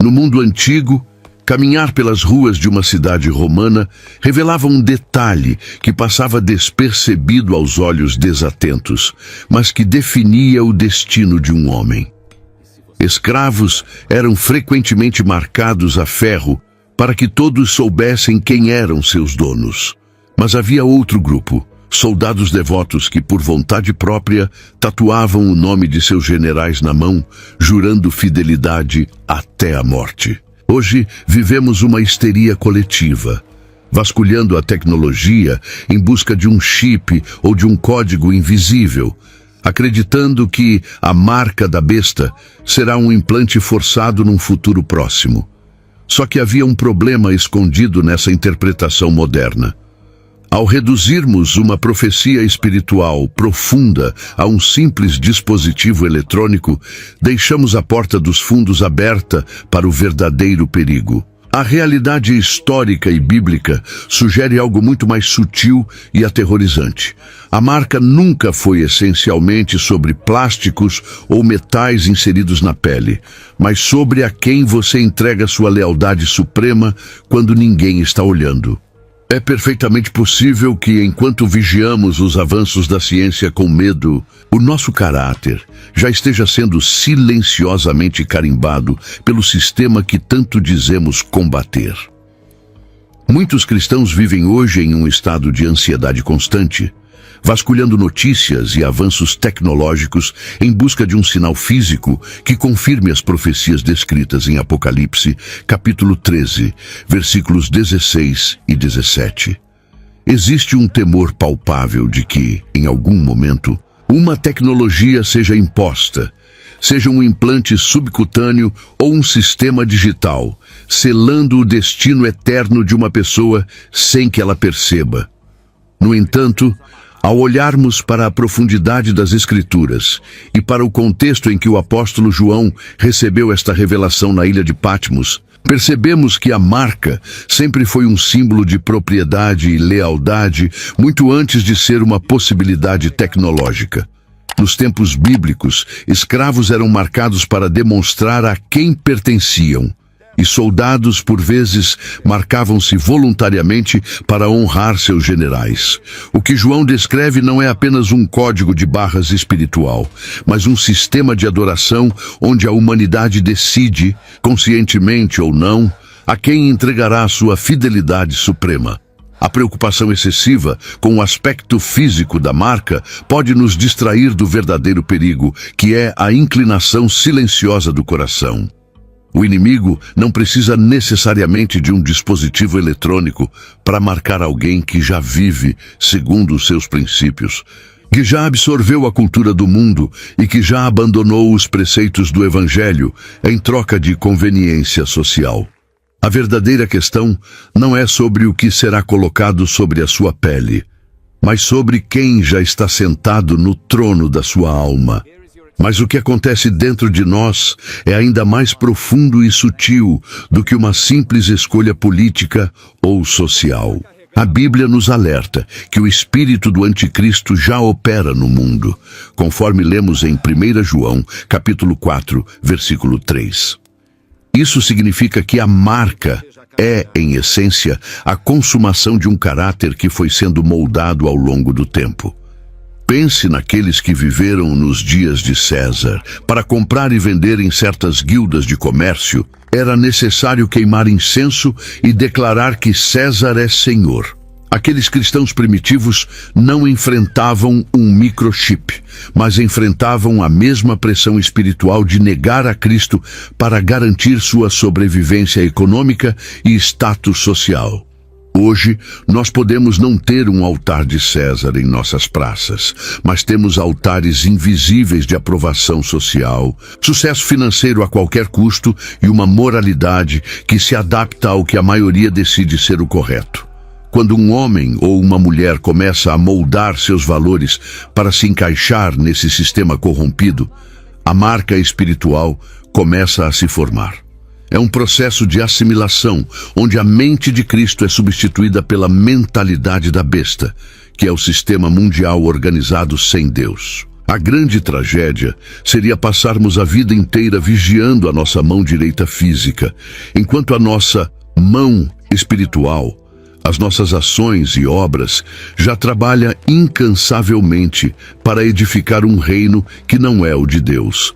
No mundo antigo, caminhar pelas ruas de uma cidade romana revelava um detalhe que passava despercebido aos olhos desatentos, mas que definia o destino de um homem. Escravos eram frequentemente marcados a ferro para que todos soubessem quem eram seus donos. Mas havia outro grupo, soldados devotos que, por vontade própria, tatuavam o nome de seus generais na mão, jurando fidelidade até a morte. Hoje, vivemos uma histeria coletiva, vasculhando a tecnologia em busca de um chip ou de um código invisível, acreditando que a marca da besta será um implante forçado num futuro próximo. Só que havia um problema escondido nessa interpretação moderna. Ao reduzirmos uma profecia espiritual profunda a um simples dispositivo eletrônico, deixamos a porta dos fundos aberta para o verdadeiro perigo. A realidade histórica e bíblica sugere algo muito mais sutil e aterrorizante. A marca nunca foi essencialmente sobre plásticos ou metais inseridos na pele, mas sobre a quem você entrega sua lealdade suprema quando ninguém está olhando. É perfeitamente possível que, enquanto vigiamos os avanços da ciência com medo, o nosso caráter já esteja sendo silenciosamente carimbado pelo sistema que tanto dizemos combater. Muitos cristãos vivem hoje em um estado de ansiedade constante, vasculhando notícias e avanços tecnológicos em busca de um sinal físico que confirme as profecias descritas em Apocalipse, capítulo 13, versículos 16 e 17. Existe um temor palpável de que, em algum momento, uma tecnologia seja imposta, seja um implante subcutâneo ou um sistema digital, selando o destino eterno de uma pessoa sem que ela perceba. No entanto, ao olharmos para a profundidade das Escrituras e para o contexto em que o apóstolo João recebeu esta revelação na ilha de Patmos, percebemos que a marca sempre foi um símbolo de propriedade e lealdade muito antes de ser uma possibilidade tecnológica. Nos tempos bíblicos, escravos eram marcados para demonstrar a quem pertenciam, e soldados, por vezes, marcavam-se voluntariamente para honrar seus generais. O que João descreve não é apenas um código de barras espiritual, mas um sistema de adoração onde a humanidade decide, conscientemente ou não, a quem entregará a sua fidelidade suprema. A preocupação excessiva com o aspecto físico da marca pode nos distrair do verdadeiro perigo, que é a inclinação silenciosa do coração. O inimigo não precisa necessariamente de um dispositivo eletrônico para marcar alguém que já vive segundo os seus princípios, que já absorveu a cultura do mundo e que já abandonou os preceitos do Evangelho em troca de conveniência social. A verdadeira questão não é sobre o que será colocado sobre a sua pele, mas sobre quem já está sentado no trono da sua alma. Mas o que acontece dentro de nós é ainda mais profundo e sutil do que uma simples escolha política ou social. A Bíblia nos alerta que o espírito do anticristo já opera no mundo, conforme lemos em 1 João, capítulo 4, versículo 3. Isso significa que a marca é, em essência, a consumação de um caráter que foi sendo moldado ao longo do tempo. Pense naqueles que viveram nos dias de César. Para comprar e vender em certas guildas de comércio, era necessário queimar incenso e declarar que César é Senhor. Aqueles cristãos primitivos não enfrentavam um microchip, mas enfrentavam a mesma pressão espiritual de negar a Cristo para garantir sua sobrevivência econômica e status social. Hoje, nós podemos não ter um altar de César em nossas praças, mas temos altares invisíveis de aprovação social, sucesso financeiro a qualquer custo e uma moralidade que se adapta ao que a maioria decide ser o correto. Quando um homem ou uma mulher começa a moldar seus valores para se encaixar nesse sistema corrompido, a marca espiritual começa a se formar. É um processo de assimilação, onde a mente de Cristo é substituída pela mentalidade da besta, que é o sistema mundial organizado sem Deus. A grande tragédia seria passarmos a vida inteira vigiando a nossa mão direita física, enquanto a nossa mão espiritual, as nossas ações e obras, já trabalha incansavelmente para edificar um reino que não é o de Deus.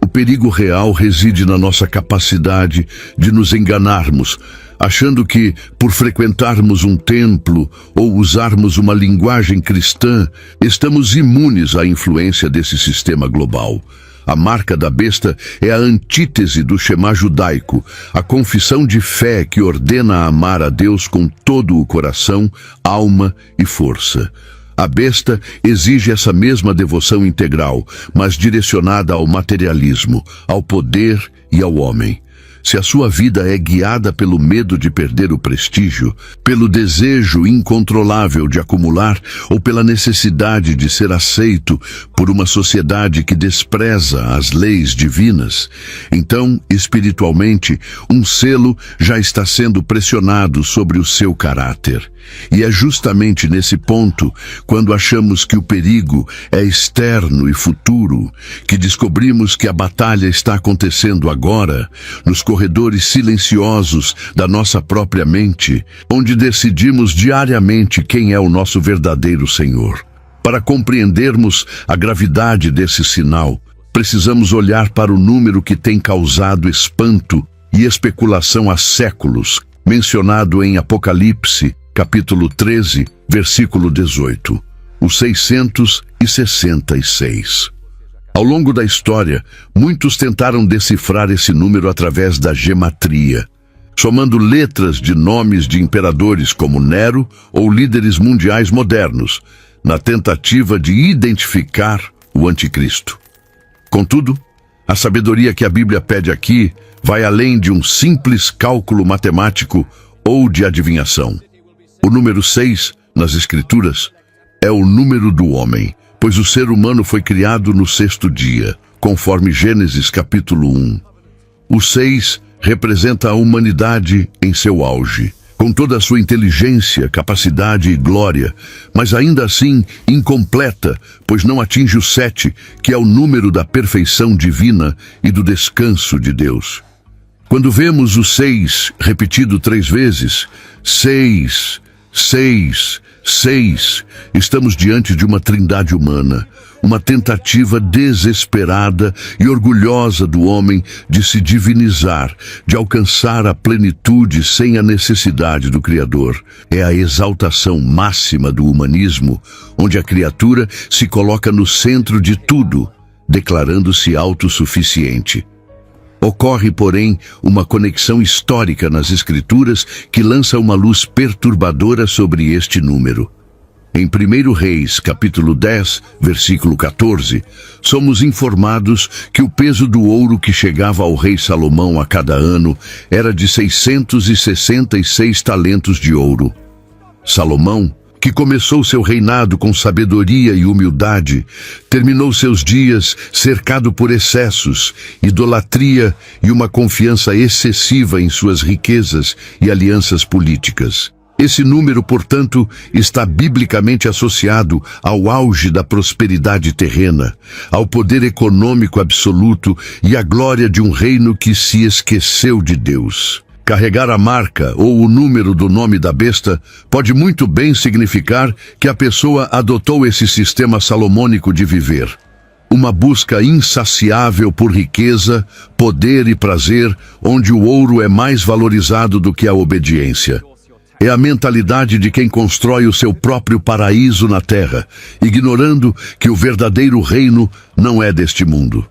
O perigo real reside na nossa capacidade de nos enganarmos, achando que, por frequentarmos um templo ou usarmos uma linguagem cristã, estamos imunes à influência desse sistema global. A marca da besta é a antítese do Shema judaico, a confissão de fé que ordena amar a Deus com todo o coração, alma e força. A besta exige essa mesma devoção integral, mas direcionada ao materialismo, ao poder e ao homem. Se a sua vida é guiada pelo medo de perder o prestígio, pelo desejo incontrolável de acumular ou pela necessidade de ser aceito por uma sociedade que despreza as leis divinas, então, espiritualmente, um selo já está sendo pressionado sobre o seu caráter. E é justamente nesse ponto, quando achamos que o perigo é externo e futuro, que descobrimos que a batalha está acontecendo agora, nos corredores silenciosos da nossa própria mente, onde decidimos diariamente quem é o nosso verdadeiro Senhor. Para compreendermos a gravidade desse sinal, precisamos olhar para o número que tem causado espanto e especulação há séculos, mencionado em Apocalipse, capítulo 13, versículo 18, o 666. Ao longo da história, muitos tentaram decifrar esse número através da gematria, somando letras de nomes de imperadores como Nero ou líderes mundiais modernos, na tentativa de identificar o anticristo. Contudo, a sabedoria que a Bíblia pede aqui vai além de um simples cálculo matemático ou de adivinhação. O número 6, nas Escrituras, é o número do homem, pois o ser humano foi criado no sexto dia, conforme Gênesis capítulo 1. O 6 representa a humanidade em seu auge, com toda a sua inteligência, capacidade e glória, mas ainda assim incompleta, pois não atinge o 7, que é o número da perfeição divina e do descanso de Deus. Quando vemos o 6 repetido 3 vezes, 6, 6, 6, estamos diante de uma trindade humana, uma tentativa desesperada e orgulhosa do homem de se divinizar, de alcançar a plenitude sem a necessidade do Criador. É a exaltação máxima do humanismo, onde a criatura se coloca no centro de tudo, declarando-se autossuficiente. Ocorre, porém, uma conexão histórica nas Escrituras que lança uma luz perturbadora sobre este número. Em 1 Reis, capítulo 10, versículo 14, somos informados que o peso do ouro que chegava ao rei Salomão a cada ano era de 666 talentos de ouro. Salomão, que começou seu reinado com sabedoria e humildade, terminou seus dias cercado por excessos, idolatria e uma confiança excessiva em suas riquezas e alianças políticas. Esse número, portanto, está biblicamente associado ao auge da prosperidade terrena, ao poder econômico absoluto e à glória de um reino que se esqueceu de Deus. Carregar a marca ou o número do nome da besta pode muito bem significar que a pessoa adotou esse sistema salomônico de viver. Uma busca insaciável por riqueza, poder e prazer, onde o ouro é mais valorizado do que a obediência. É a mentalidade de quem constrói o seu próprio paraíso na terra, ignorando que o verdadeiro reino não é deste mundo.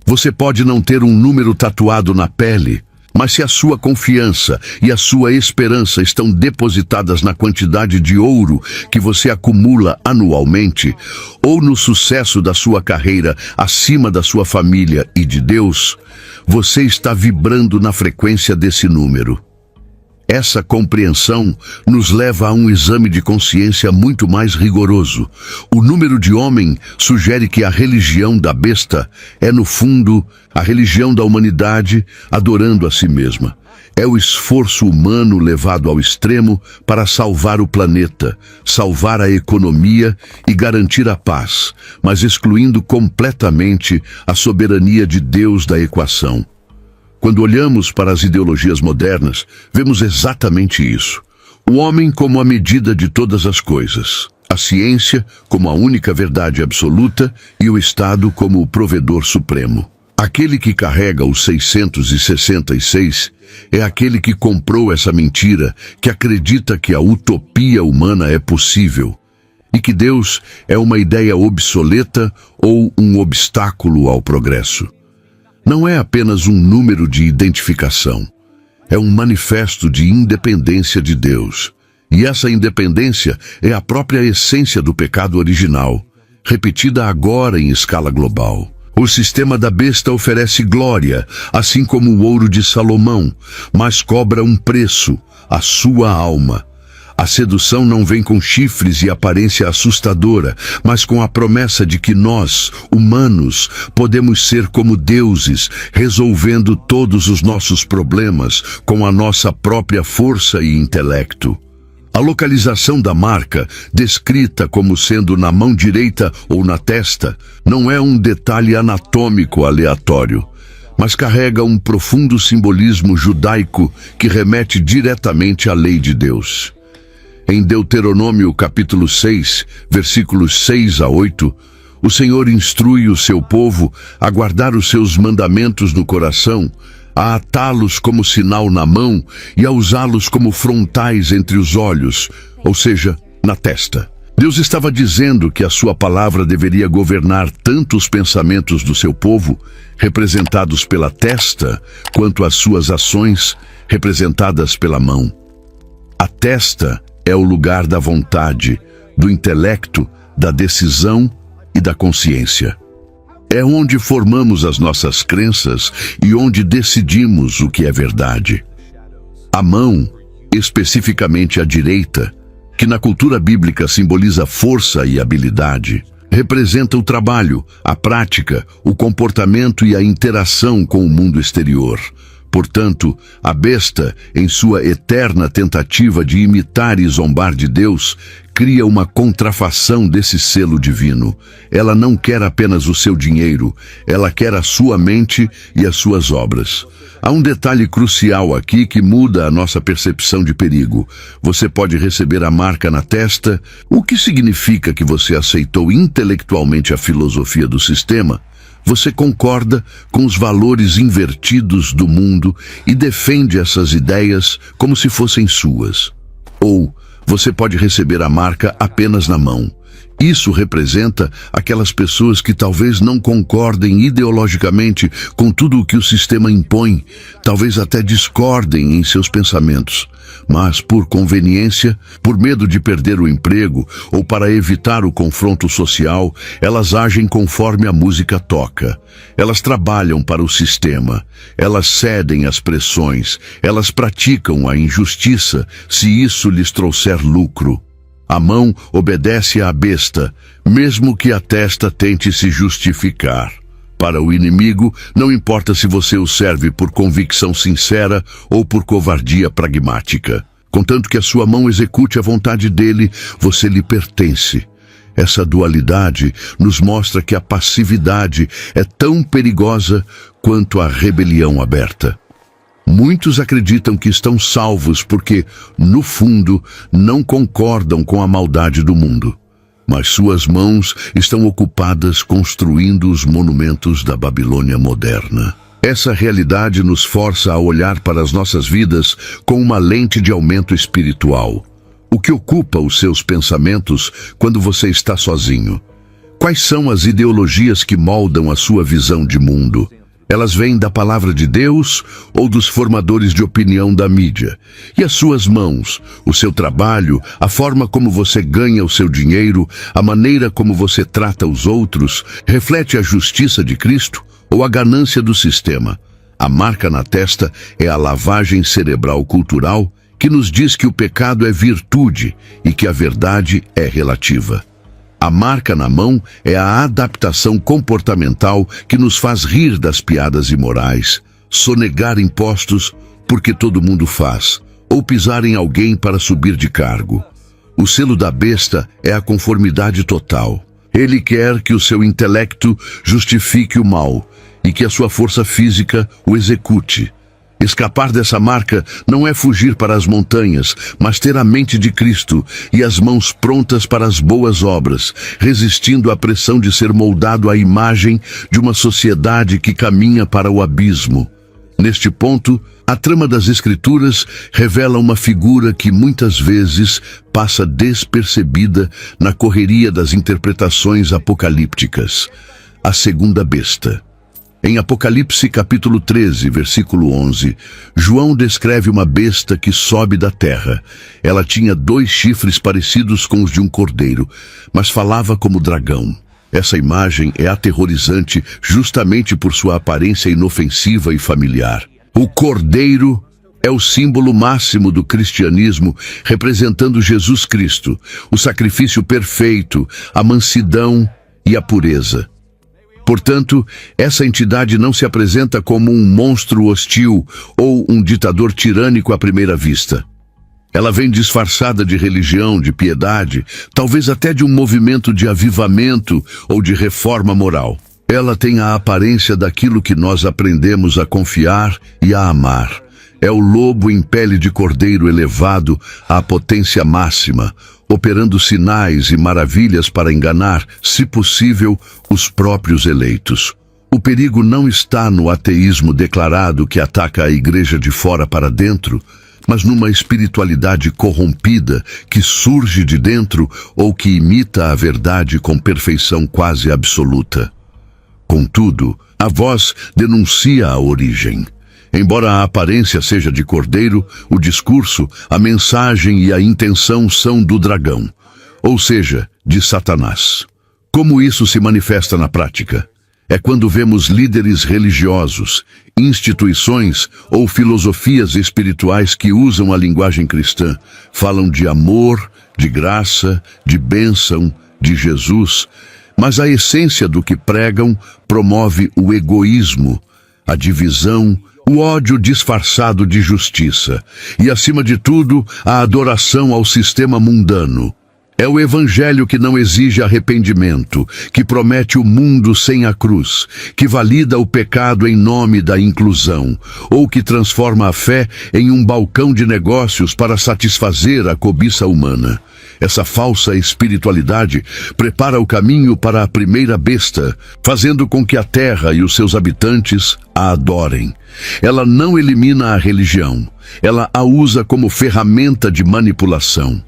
Você pode não ter um número tatuado na pele, mas se a sua confiança e a sua esperança estão depositadas na quantidade de ouro que você acumula anualmente, ou no sucesso da sua carreira acima da sua família e de Deus, você está vibrando na frequência desse número. Essa compreensão nos leva a um exame de consciência muito mais rigoroso. O número de homem sugere que a religião da besta é, no fundo, a religião da humanidade adorando a si mesma. É o esforço humano levado ao extremo para salvar o planeta, salvar a economia e garantir a paz, mas excluindo completamente a soberania de Deus da equação. Quando olhamos para as ideologias modernas, vemos exatamente isso. O homem como a medida de todas as coisas, a ciência como a única verdade absoluta e o Estado como o provedor supremo. Aquele que carrega o 666 é aquele que comprou essa mentira, que acredita que a utopia humana é possível e que Deus é uma ideia obsoleta ou um obstáculo ao progresso. Não é apenas um número de identificação, é um manifesto de independência de Deus. E essa independência é a própria essência do pecado original, repetida agora em escala global. O sistema da besta oferece glória, assim como o ouro de Salomão, mas cobra um preço, a sua alma. A sedução não vem com chifres e aparência assustadora, mas com a promessa de que nós, humanos, podemos ser como deuses, resolvendo todos os nossos problemas com a nossa própria força e intelecto. A localização da marca, descrita como sendo na mão direita ou na testa, não é um detalhe anatômico aleatório, mas carrega um profundo simbolismo judaico que remete diretamente à lei de Deus. Em Deuteronômio capítulo 6, versículos 6 a 8, o Senhor instrui o seu povo a guardar os seus mandamentos no coração, a atá-los como sinal na mão e a usá-los como frontais entre os olhos, ou seja, na testa. Deus estava dizendo que a sua palavra deveria governar tanto os pensamentos do seu povo, representados pela testa, quanto as suas ações, representadas pela mão. A testa é o lugar da vontade, do intelecto, da decisão e da consciência. É onde formamos as nossas crenças e onde decidimos o que é verdade. A mão, especificamente a direita, que na cultura bíblica simboliza força e habilidade, representa o trabalho, a prática, o comportamento e a interação com o mundo exterior. Portanto, a besta, em sua eterna tentativa de imitar e zombar de Deus, cria uma contrafação desse selo divino. Ela não quer apenas o seu dinheiro, ela quer a sua mente e as suas obras. Há um detalhe crucial aqui que muda a nossa percepção de perigo. Você pode receber a marca na testa, o que significa que você aceitou intelectualmente a filosofia do sistema. Você concorda com os valores invertidos do mundo e defende essas ideias como se fossem suas. Ou você pode receber a marca apenas na mão. Isso representa aquelas pessoas que talvez não concordem ideologicamente com tudo o que o sistema impõe, talvez até discordem em seus pensamentos, mas por conveniência, por medo de perder o emprego ou para evitar o confronto social, elas agem conforme a música toca. Elas trabalham para o sistema, elas cedem às pressões, elas praticam a injustiça se isso lhes trouxer lucro. A mão obedece à besta, mesmo que a testa tente se justificar. Para o inimigo, não importa se você o serve por convicção sincera ou por covardia pragmática. Contanto que a sua mão execute a vontade dele, você lhe pertence. Essa dualidade nos mostra que a passividade é tão perigosa quanto a rebelião aberta. Muitos acreditam que estão salvos porque, no fundo, não concordam com a maldade do mundo. Mas suas mãos estão ocupadas construindo os monumentos da Babilônia moderna. Essa realidade nos força a olhar para as nossas vidas com uma lente de aumento espiritual. O que ocupa os seus pensamentos quando você está sozinho? Quais são as ideologias que moldam a sua visão de mundo? Elas vêm da palavra de Deus ou dos formadores de opinião da mídia? E as suas mãos, o seu trabalho, a forma como você ganha o seu dinheiro, a maneira como você trata os outros, reflete a justiça de Cristo ou a ganância do sistema? A marca na testa é a lavagem cerebral cultural que nos diz que o pecado é virtude e que a verdade é relativa. A marca na mão é a adaptação comportamental que nos faz rir das piadas imorais, sonegar impostos porque todo mundo faz, ou pisar em alguém para subir de cargo. O selo da besta é a conformidade total. Ele quer que o seu intelecto justifique o mal e que a sua força física o execute. Escapar dessa marca não é fugir para as montanhas, mas ter a mente de Cristo e as mãos prontas para as boas obras, resistindo à pressão de ser moldado à imagem de uma sociedade que caminha para o abismo. Neste ponto, a trama das Escrituras revela uma figura que muitas vezes passa despercebida na correria das interpretações apocalípticas: a segunda besta. Em Apocalipse capítulo 13, versículo 11, João descreve uma besta que sobe da terra. Ela tinha 2 chifres parecidos com os de um cordeiro, mas falava como dragão. Essa imagem é aterrorizante justamente por sua aparência inofensiva e familiar. O cordeiro é o símbolo máximo do cristianismo, representando Jesus Cristo, o sacrifício perfeito, a mansidão e a pureza. Portanto, essa entidade não se apresenta como um monstro hostil ou um ditador tirânico à primeira vista. Ela vem disfarçada de religião, de piedade, talvez até de um movimento de avivamento ou de reforma moral. Ela tem a aparência daquilo que nós aprendemos a confiar e a amar. É o lobo em pele de cordeiro elevado à potência máxima, operando sinais e maravilhas para enganar, se possível, os próprios eleitos. O perigo não está no ateísmo declarado que ataca a igreja de fora para dentro, mas numa espiritualidade corrompida que surge de dentro ou que imita a verdade com perfeição quase absoluta. Contudo, a voz denuncia a origem. Embora a aparência seja de cordeiro, o discurso, a mensagem e a intenção são do dragão, ou seja, de Satanás. Como isso se manifesta na prática? É quando vemos líderes religiosos, instituições ou filosofias espirituais que usam a linguagem cristã, falam de amor, de graça, de bênção, de Jesus, mas a essência do que pregam promove o egoísmo, a divisão, o ódio disfarçado de justiça e, acima de tudo, a adoração ao sistema mundano. É o evangelho que não exige arrependimento, que promete o mundo sem a cruz, que valida o pecado em nome da inclusão, ou que transforma a fé em um balcão de negócios para satisfazer a cobiça humana. Essa falsa espiritualidade prepara o caminho para a primeira besta, fazendo com que a terra e os seus habitantes a adorem. Ela não elimina a religião, ela a usa como ferramenta de manipulação.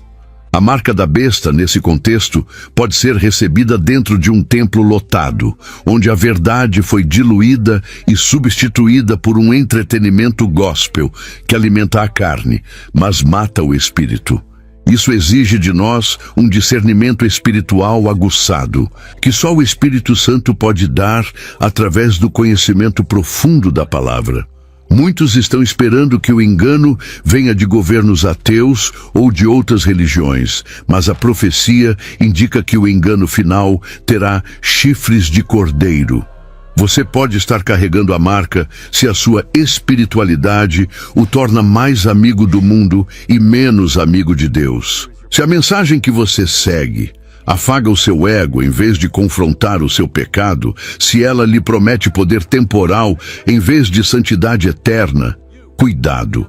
A marca da besta, nesse contexto, pode ser recebida dentro de um templo lotado, onde a verdade foi diluída e substituída por um entretenimento gospel que alimenta a carne, mas mata o espírito. Isso exige de nós um discernimento espiritual aguçado, que só o Espírito Santo pode dar através do conhecimento profundo da palavra. Muitos estão esperando que o engano venha de governos ateus ou de outras religiões, mas a profecia indica que o engano final terá chifres de cordeiro. Você pode estar carregando a marca se a sua espiritualidade o torna mais amigo do mundo e menos amigo de Deus. Se a mensagem que você segue afaga o seu ego em vez de confrontar o seu pecado, se ela lhe promete poder temporal em vez de santidade eterna, cuidado.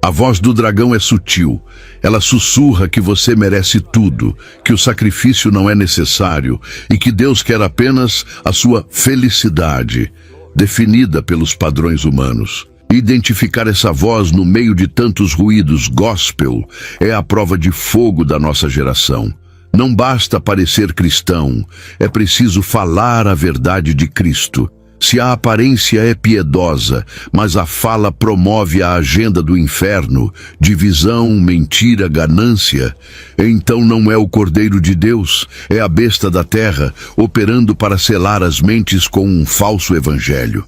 A voz do dragão é sutil. Ela sussurra que você merece tudo, que o sacrifício não é necessário e que Deus quer apenas a sua felicidade, definida pelos padrões humanos. Identificar essa voz no meio de tantos ruídos gospel é a prova de fogo da nossa geração. Não basta parecer cristão, é preciso falar a verdade de Cristo. Se a aparência é piedosa, mas a fala promove a agenda do inferno, divisão, mentira, ganância, então não é o Cordeiro de Deus, é a besta da terra, operando para selar as mentes com um falso evangelho.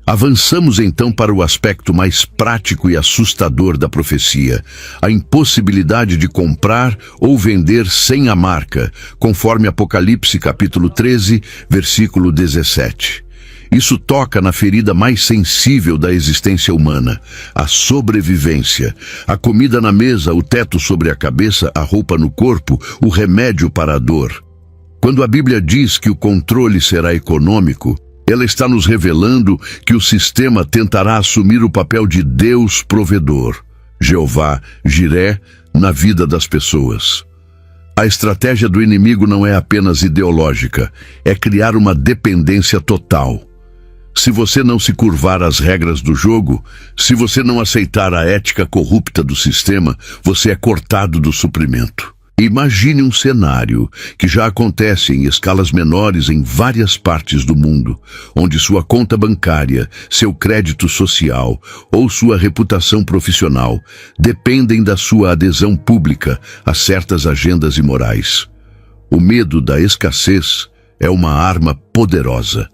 Avançamos então para o aspecto mais prático e assustador da profecia, a impossibilidade de comprar ou vender sem a marca, conforme Apocalipse capítulo 13, versículo 17. Isso toca na ferida mais sensível da existência humana, a sobrevivência. A comida na mesa, o teto sobre a cabeça, a roupa no corpo, o remédio para a dor. Quando a Bíblia diz que o controle será econômico, ela está nos revelando que o sistema tentará assumir o papel de Deus provedor, Jeová Jiré, na vida das pessoas. A estratégia do inimigo não é apenas ideológica, é criar uma dependência total. Se você não se curvar às regras do jogo, se você não aceitar a ética corrupta do sistema, você é cortado do suprimento. Imagine um cenário que já acontece em escalas menores em várias partes do mundo, onde sua conta bancária, seu crédito social ou sua reputação profissional dependem da sua adesão pública a certas agendas imorais. O medo da escassez é uma arma poderosa.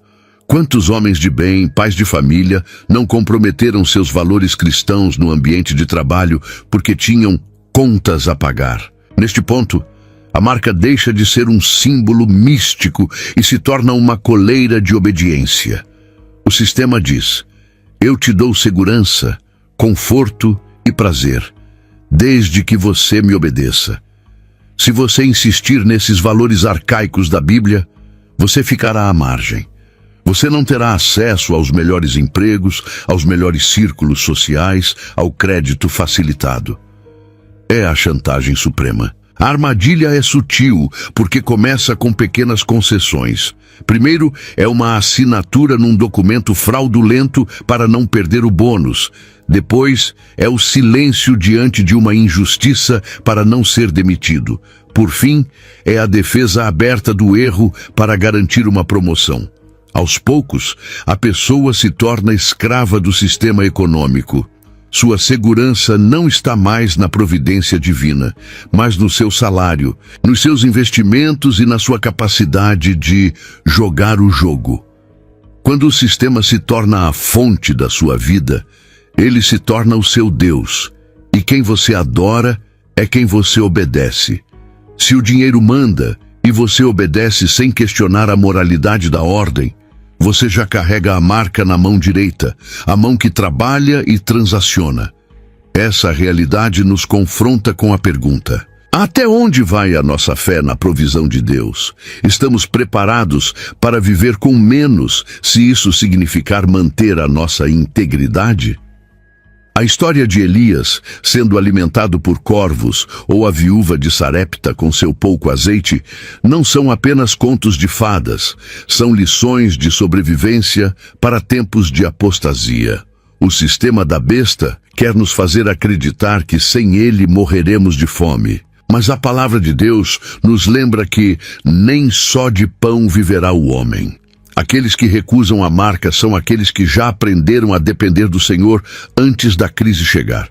Quantos homens de bem, pais de família, não comprometeram seus valores cristãos no ambiente de trabalho porque tinham contas a pagar? Neste ponto, a marca deixa de ser um símbolo místico e se torna uma coleira de obediência. O sistema diz: eu te dou segurança, conforto e prazer, desde que você me obedeça. Se você insistir nesses valores arcaicos da Bíblia, você ficará à margem. Você não terá acesso aos melhores empregos, aos melhores círculos sociais, ao crédito facilitado. É a chantagem suprema. A armadilha é sutil, porque começa com pequenas concessões. Primeiro, é uma assinatura num documento fraudulento para não perder o bônus. Depois, é o silêncio diante de uma injustiça para não ser demitido. Por fim, é a defesa aberta do erro para garantir uma promoção. Aos poucos, a pessoa se torna escrava do sistema econômico. Sua segurança não está mais na providência divina, mas no seu salário, nos seus investimentos e na sua capacidade de jogar o jogo. Quando o sistema se torna a fonte da sua vida, ele se torna o seu Deus, e quem você adora é quem você obedece. Se o dinheiro manda e você obedece sem questionar a moralidade da ordem, você já carrega a marca na mão direita, a mão que trabalha e transaciona. Essa realidade nos confronta com a pergunta: até onde vai a nossa fé na provisão de Deus? Estamos preparados para viver com menos, se isso significar manter a nossa integridade? A história de Elias, sendo alimentado por corvos, ou a viúva de Sarepta com seu pouco azeite, não são apenas contos de fadas, são lições de sobrevivência para tempos de apostasia. O sistema da besta quer nos fazer acreditar que sem ele morreremos de fome. Mas a palavra de Deus nos lembra que nem só de pão viverá o homem. Aqueles que recusam a marca são aqueles que já aprenderam a depender do Senhor antes da crise chegar.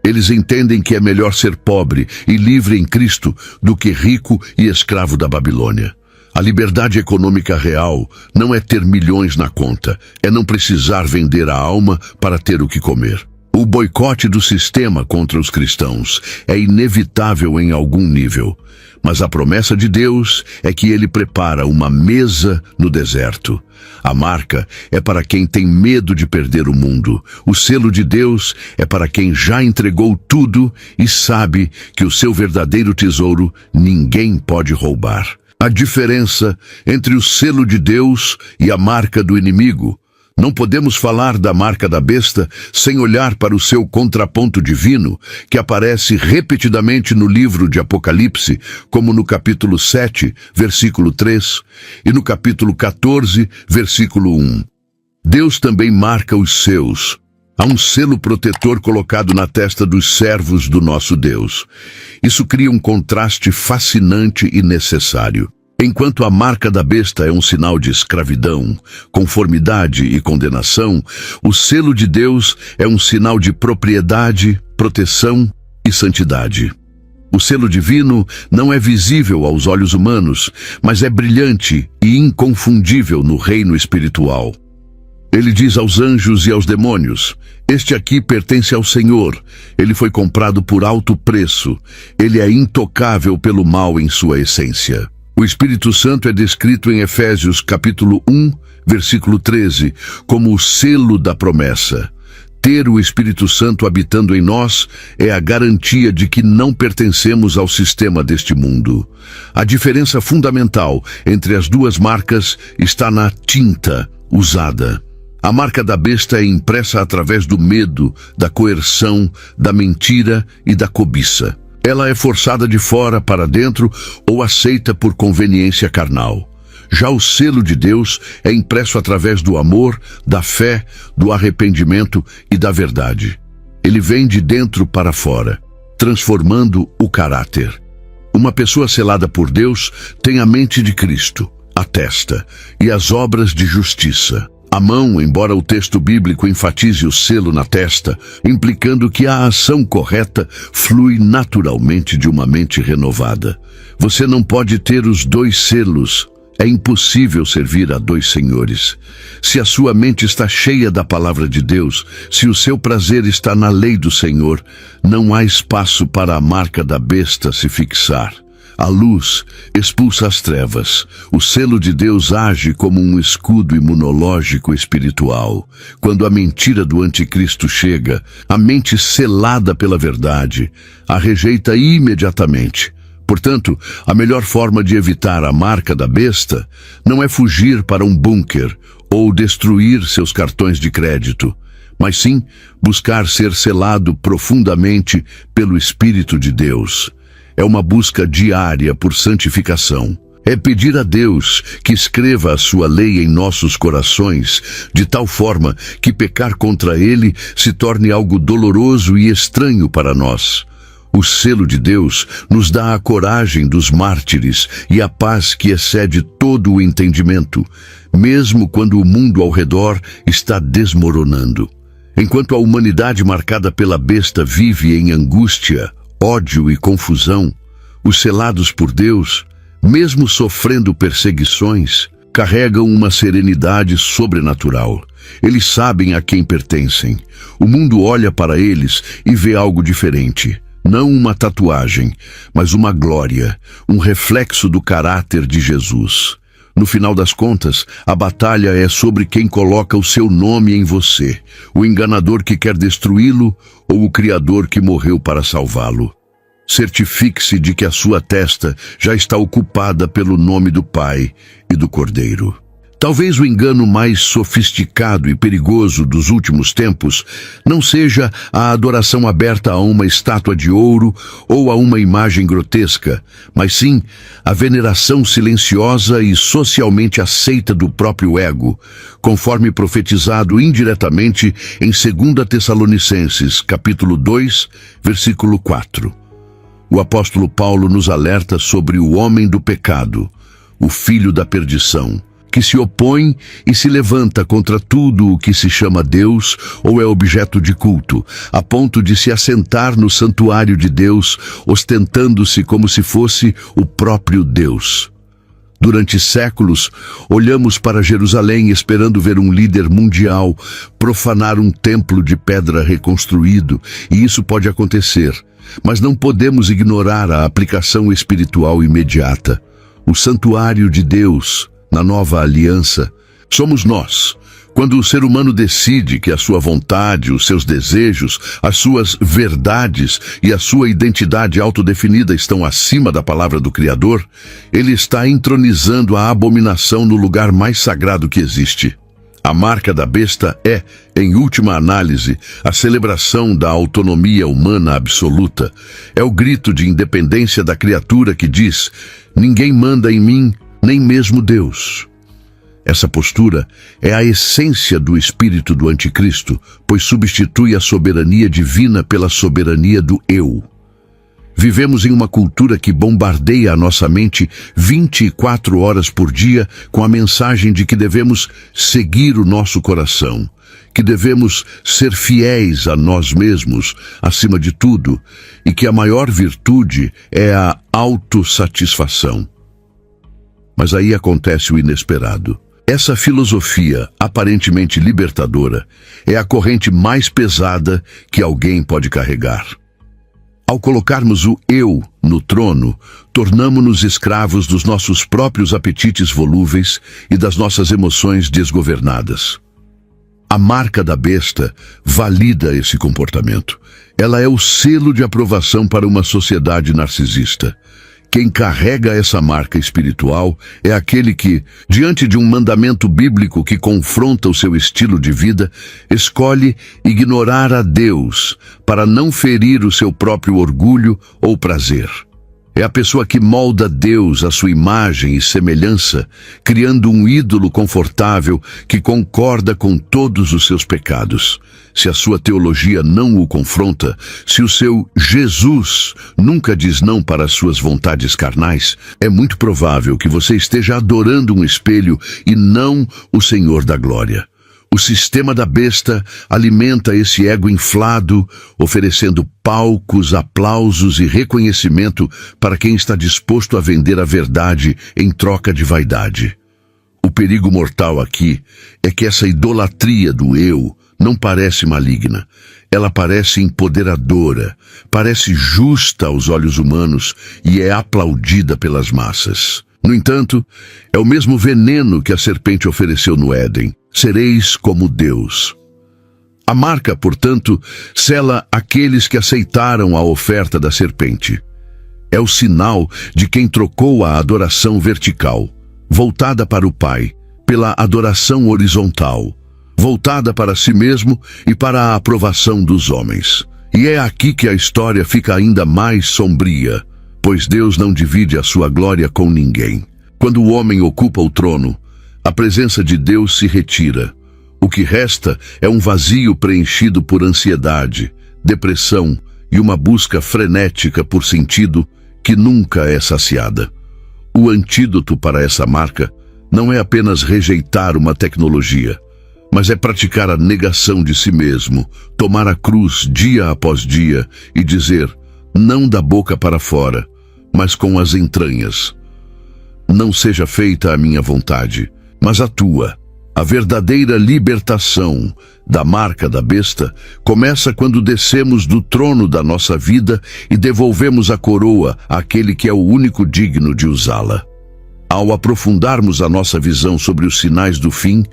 Eles entendem que é melhor ser pobre e livre em Cristo do que rico e escravo da Babilônia. A liberdade econômica real não é ter milhões na conta, é não precisar vender a alma para ter o que comer. O boicote do sistema contra os cristãos é inevitável em algum nível, mas a promessa de Deus é que Ele prepara uma mesa no deserto. A marca é para quem tem medo de perder o mundo. O selo de Deus é para quem já entregou tudo e sabe que o seu verdadeiro tesouro ninguém pode roubar. A diferença entre o selo de Deus e a marca do inimigo. Não podemos falar da marca da besta sem olhar para o seu contraponto divino, que aparece repetidamente no livro de Apocalipse, como no capítulo 7, versículo 3, e no capítulo 14, versículo 1. Deus também marca os seus. Há um selo protetor colocado na testa dos servos do nosso Deus. Isso cria um contraste fascinante e necessário. Enquanto a marca da besta é um sinal de escravidão, conformidade e condenação, o selo de Deus é um sinal de propriedade, proteção e santidade. O selo divino não é visível aos olhos humanos, mas é brilhante e inconfundível no reino espiritual. Ele diz aos anjos e aos demônios: este aqui pertence ao Senhor, ele foi comprado por alto preço, ele é intocável pelo mal em sua essência. O Espírito Santo é descrito em Efésios capítulo 1, versículo 13, como o selo da promessa. Ter o Espírito Santo habitando em nós é a garantia de que não pertencemos ao sistema deste mundo. A diferença fundamental entre as duas marcas está na tinta usada. A marca da besta é impressa através do medo, da coerção, da mentira e da cobiça. Ela é forçada de fora para dentro ou aceita por conveniência carnal. Já o selo de Deus é impresso através do amor, da fé, do arrependimento e da verdade. Ele vem de dentro para fora, transformando o caráter. Uma pessoa selada por Deus tem a mente de Cristo, a testa e as obras de justiça. A mão, embora o texto bíblico enfatize o selo na testa, implicando que a ação correta flui naturalmente de uma mente renovada. Você não pode ter os dois selos. É impossível servir a dois senhores. Se a sua mente está cheia da palavra de Deus, se o seu prazer está na lei do Senhor, não há espaço para a marca da besta se fixar. A luz expulsa as trevas. O selo de Deus age como um escudo imunológico espiritual. Quando a mentira do anticristo chega, a mente selada pela verdade a rejeita imediatamente. Portanto, a melhor forma de evitar a marca da besta não é fugir para um bunker ou destruir seus cartões de crédito, mas sim buscar ser selado profundamente pelo Espírito de Deus. É uma busca diária por santificação. É pedir a Deus que escreva a sua lei em nossos corações, de tal forma que pecar contra Ele se torne algo doloroso e estranho para nós. O selo de Deus nos dá a coragem dos mártires e a paz que excede todo o entendimento, mesmo quando o mundo ao redor está desmoronando. Enquanto a humanidade marcada pela besta vive em angústia, ódio e confusão, os selados por Deus, mesmo sofrendo perseguições, carregam uma serenidade sobrenatural. Eles sabem a quem pertencem. O mundo olha para eles e vê algo diferente. Não uma tatuagem, mas uma glória, um reflexo do caráter de Jesus. No final das contas, a batalha é sobre quem coloca o seu nome em você, o enganador que quer destruí-lo ou o Criador que morreu para salvá-lo. Certifique-se de que a sua testa já está ocupada pelo nome do Pai e do Cordeiro. Talvez o engano mais sofisticado e perigoso dos últimos tempos não seja a adoração aberta a uma estátua de ouro ou a uma imagem grotesca, mas sim a veneração silenciosa e socialmente aceita do próprio ego, conforme profetizado indiretamente em 2 Tessalonicenses, capítulo 2, versículo 4. O apóstolo Paulo nos alerta sobre o homem do pecado, o filho da perdição, que se opõe e se levanta contra tudo o que se chama Deus ou é objeto de culto, a ponto de se assentar no santuário de Deus, ostentando-se como se fosse o próprio Deus. Durante séculos, olhamos para Jerusalém esperando ver um líder mundial profanar um templo de pedra reconstruído, e isso pode acontecer, mas não podemos ignorar a aplicação espiritual imediata. O santuário de Deus, na nova aliança, somos nós. Quando o ser humano decide que a sua vontade, os seus desejos, as suas verdades e a sua identidade autodefinida estão acima da palavra do Criador, ele está entronizando a abominação no lugar mais sagrado que existe. A marca da besta é, em última análise, a celebração da autonomia humana absoluta. É o grito de independência da criatura que diz: ninguém manda em mim, nem mesmo Deus. Essa postura é a essência do espírito do anticristo, pois substitui a soberania divina pela soberania do eu. Vivemos em uma cultura que bombardeia a nossa mente 24 horas por dia com a mensagem de que devemos seguir o nosso coração, que devemos ser fiéis a nós mesmos, acima de tudo, e que a maior virtude é a autossatisfação. Mas aí acontece o inesperado. Essa filosofia, aparentemente libertadora, é a corrente mais pesada que alguém pode carregar. Ao colocarmos o eu no trono, tornamo-nos escravos dos nossos próprios apetites volúveis e das nossas emoções desgovernadas. A marca da besta valida esse comportamento. Ela é o selo de aprovação para uma sociedade narcisista. Quem carrega essa marca espiritual é aquele que, diante de um mandamento bíblico que confronta o seu estilo de vida, escolhe ignorar a Deus para não ferir o seu próprio orgulho ou prazer. É a pessoa que molda Deus à sua imagem e semelhança, criando um ídolo confortável que concorda com todos os seus pecados. Se a sua teologia não o confronta, se o seu Jesus nunca diz não para as suas vontades carnais, é muito provável que você esteja adorando um espelho e não o Senhor da glória. O sistema da besta alimenta esse ego inflado, oferecendo palcos, aplausos e reconhecimento para quem está disposto a vender a verdade em troca de vaidade. O perigo mortal aqui é que essa idolatria do eu não parece maligna. Ela parece empoderadora, parece justa aos olhos humanos e é aplaudida pelas massas. No entanto, é o mesmo veneno que a serpente ofereceu no Éden. Sereis como Deus. A marca, portanto, sela aqueles que aceitaram a oferta da serpente. É o sinal de quem trocou a adoração vertical, voltada para o Pai, pela adoração horizontal, voltada para si mesmo e para a aprovação dos homens. E é aqui que a história fica ainda mais sombria, pois Deus não divide a sua glória com ninguém. Quando o homem ocupa o trono, a presença de Deus se retira. O que resta é um vazio preenchido por ansiedade, depressão e uma busca frenética por sentido que nunca é saciada. O antídoto para essa marca não é apenas rejeitar uma tecnologia, mas é praticar a negação de si mesmo, tomar a cruz dia após dia e dizer, não da boca para fora, mas com as entranhas: não seja feita a minha vontade, mas a tua. A verdadeira libertação da marca da besta começa quando descemos do trono da nossa vida e devolvemos a coroa àquele que é o único digno de usá-la. Ao aprofundarmos a nossa visão sobre os sinais do fim,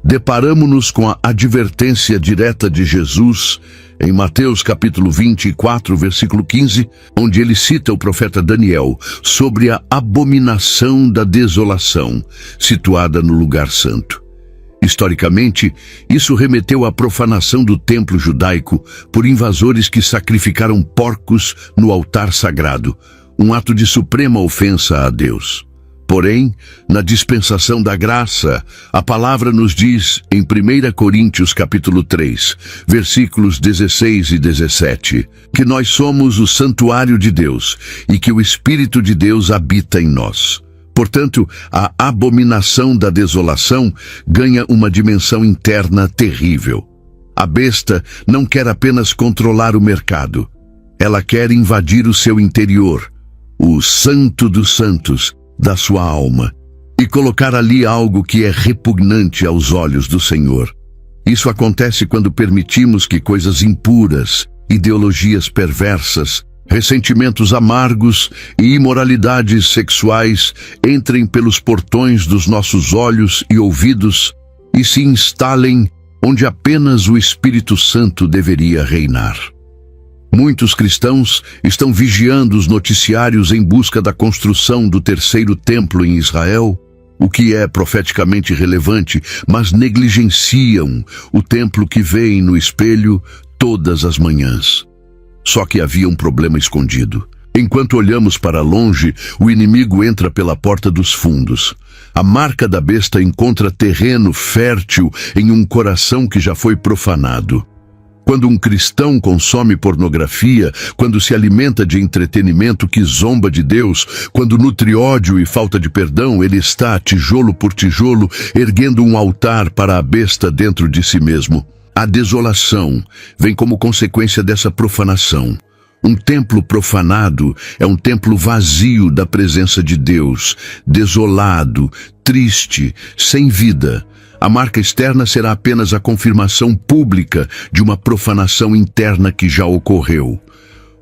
deparamo-nos com a advertência direta de Jesus em Mateus capítulo 24, versículo 15, onde ele cita o profeta Daniel sobre a abominação da desolação, situada no lugar santo. Historicamente, isso remeteu à profanação do templo judaico por invasores que sacrificaram porcos no altar sagrado, um ato de suprema ofensa a Deus. Porém, na dispensação da graça, a palavra nos diz em 1 Coríntios capítulo 3, versículos 16 e 17, que nós somos o santuário de Deus e que o Espírito de Deus habita em nós. Portanto, a abominação da desolação ganha uma dimensão interna terrível. A besta não quer apenas controlar o mercado. Ela quer invadir o seu interior, o santo dos santos da sua alma, e colocar ali algo que é repugnante aos olhos do Senhor. Isso acontece quando permitimos que coisas impuras, ideologias perversas, ressentimentos amargos e imoralidades sexuais entrem pelos portões dos nossos olhos e ouvidos e se instalem onde apenas o Espírito Santo deveria reinar. Muitos cristãos estão vigiando os noticiários em busca da construção do terceiro templo em Israel, o que é profeticamente relevante, mas negligenciam o templo que veem no espelho todas as manhãs. Só que havia um problema escondido. Enquanto olhamos para longe, o inimigo entra pela porta dos fundos. A marca da besta encontra terreno fértil em um coração que já foi profanado. Quando um cristão consome pornografia, quando se alimenta de entretenimento que zomba de Deus, quando nutre ódio e falta de perdão, ele está, tijolo por tijolo, erguendo um altar para a besta dentro de si mesmo. A desolação vem como consequência dessa profanação. Um templo profanado é um templo vazio da presença de Deus, desolado, triste, sem vida. A marca externa será apenas a confirmação pública de uma profanação interna que já ocorreu.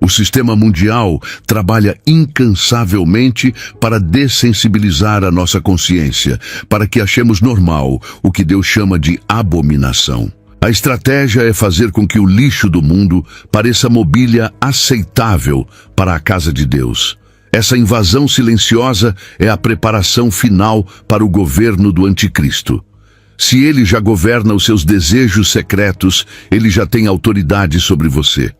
O sistema mundial trabalha incansavelmente para dessensibilizar a nossa consciência, para que achemos normal o que Deus chama de abominação. A estratégia é fazer com que o lixo do mundo pareça mobília aceitável para a casa de Deus. Essa invasão silenciosa é a preparação final para o governo do anticristo. Se ele já governa os seus desejos secretos, ele já tem autoridade sobre você.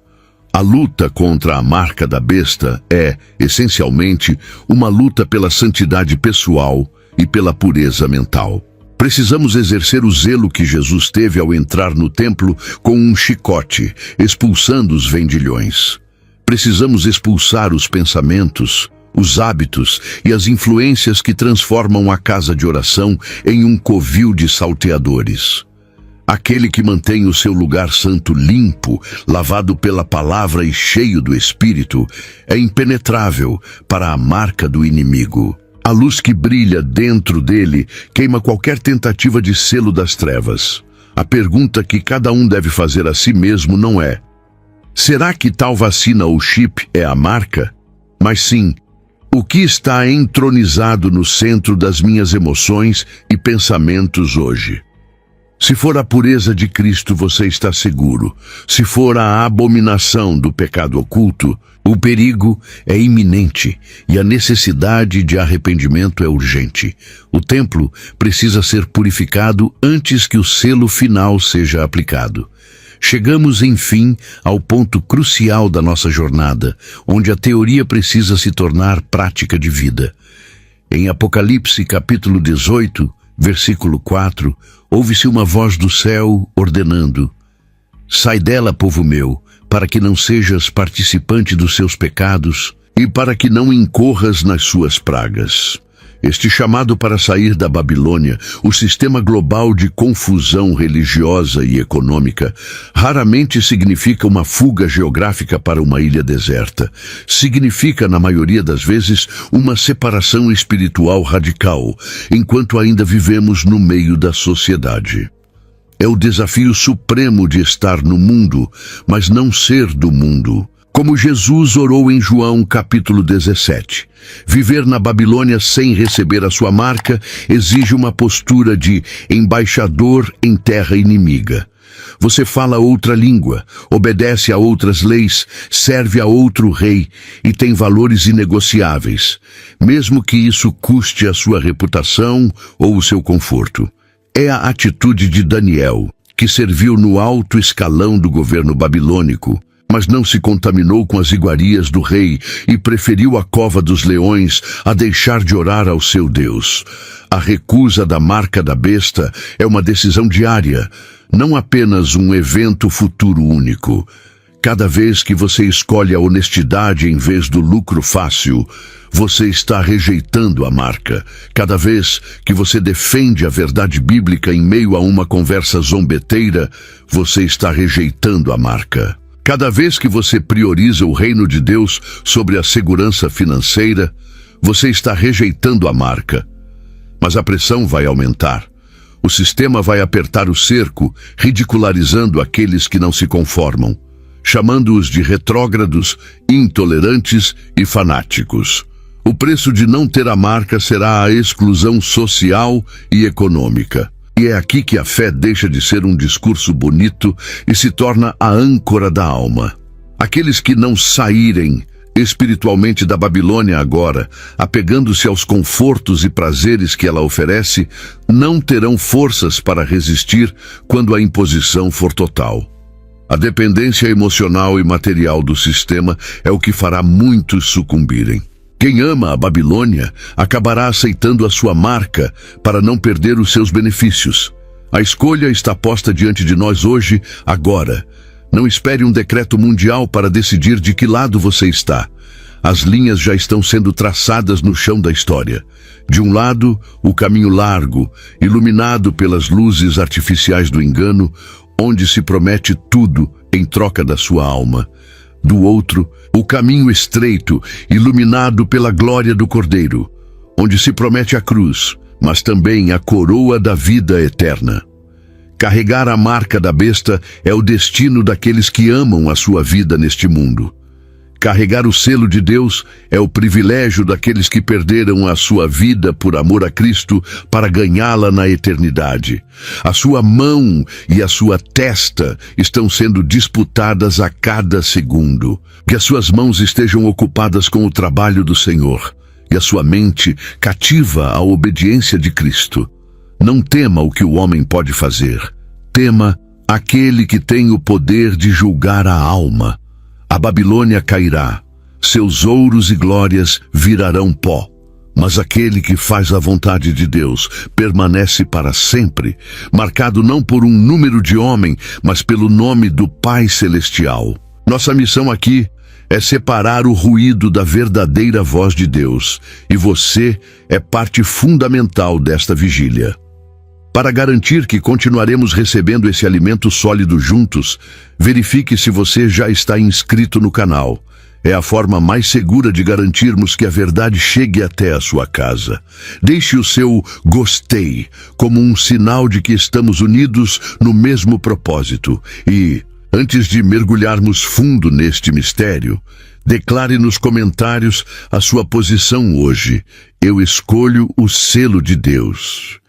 A luta contra a marca da besta é, essencialmente, uma luta pela santidade pessoal e pela pureza mental. Precisamos exercer o zelo que Jesus teve ao entrar no templo com um chicote, expulsando os vendilhões. Precisamos expulsar os pensamentos, os hábitos e as influências que transformam a casa de oração em um covil de salteadores. Aquele que mantém o seu lugar santo limpo, lavado pela palavra e cheio do Espírito, é impenetrável para a marca do inimigo. A luz que brilha dentro dele queima qualquer tentativa de selo das trevas. A pergunta que cada um deve fazer a si mesmo não é: será que tal vacina ou chip é a marca? Mas sim, o que está entronizado no centro das minhas emoções e pensamentos hoje? Se for a pureza de Cristo, você está seguro. Se for a abominação do pecado oculto, o perigo é iminente e a necessidade de arrependimento é urgente. O templo precisa ser purificado antes que o selo final seja aplicado. Chegamos, enfim, ao ponto crucial da nossa jornada, onde a teoria precisa se tornar prática de vida. Em Apocalipse, capítulo 18, versículo 4, ouve-se uma voz do céu ordenando: sai dela, povo meu, para que não sejas participante dos seus pecados e para que não incorras nas suas pragas. Este chamado para sair da Babilônia, o sistema global de confusão religiosa e econômica, raramente significa uma fuga geográfica para uma ilha deserta. Significa, na maioria das vezes, uma separação espiritual radical, enquanto ainda vivemos no meio da sociedade. É o desafio supremo de estar no mundo, mas não ser do mundo. Como Jesus orou em João capítulo 17. Viver na Babilônia sem receber a sua marca exige uma postura de embaixador em terra inimiga. Você fala outra língua, obedece a outras leis, serve a outro rei e tem valores inegociáveis, mesmo que isso custe a sua reputação ou o seu conforto. É a atitude de Daniel, que serviu no alto escalão do governo babilônico, mas não se contaminou com as iguarias do rei e preferiu a cova dos leões a deixar de orar ao seu Deus. A recusa da marca da besta é uma decisão diária, não apenas um evento futuro único. Cada vez que você escolhe a honestidade em vez do lucro fácil, você está rejeitando a marca. Cada vez que você defende a verdade bíblica em meio a uma conversa zombeteira, você está rejeitando a marca. Cada vez que você prioriza o reino de Deus sobre a segurança financeira, você está rejeitando a marca. Mas a pressão vai aumentar. O sistema vai apertar o cerco, ridicularizando aqueles que não se conformam, chamando-os de retrógrados, intolerantes e fanáticos. O preço de não ter a marca será a exclusão social e econômica. E é aqui que a fé deixa de ser um discurso bonito e se torna a âncora da alma. Aqueles que não saírem espiritualmente da Babilônia agora, apegando-se aos confortos e prazeres que ela oferece, não terão forças para resistir quando a imposição for total. A dependência emocional e material do sistema é o que fará muitos sucumbirem. Quem ama a Babilônia acabará aceitando a sua marca para não perder os seus benefícios. A escolha está posta diante de nós hoje, agora. Não espere um decreto mundial para decidir de que lado você está. As linhas já estão sendo traçadas no chão da história. De um lado, o caminho largo, iluminado pelas luzes artificiais do engano, onde se promete tudo em troca da sua alma. Do outro, o caminho estreito, iluminado pela glória do Cordeiro, onde se promete a cruz, mas também a coroa da vida eterna. Carregar a marca da besta é o destino daqueles que amam a sua vida neste mundo. Carregar o selo de Deus é o privilégio daqueles que perderam a sua vida por amor a Cristo para ganhá-la na eternidade. A sua mão e a sua testa estão sendo disputadas a cada segundo. Que as suas mãos estejam ocupadas com o trabalho do Senhor e a sua mente cativa à obediência de Cristo. Não tema o que o homem pode fazer. Tema aquele que tem o poder de julgar a alma. A Babilônia cairá, seus ouros e glórias virarão pó. Mas aquele que faz a vontade de Deus permanece para sempre, marcado não por um número de homem, mas pelo nome do Pai Celestial. Nossa missão aqui é separar o ruído da verdadeira voz de Deus, e você é parte fundamental desta vigília. Para garantir que continuaremos recebendo esse alimento sólido juntos, verifique se você já está inscrito no canal. É a forma mais segura de garantirmos que a verdade chegue até a sua casa. Deixe o seu gostei como um sinal de que estamos unidos no mesmo propósito. E, antes de mergulharmos fundo neste mistério, declare nos comentários a sua posição hoje. Eu escolho o selo de Deus.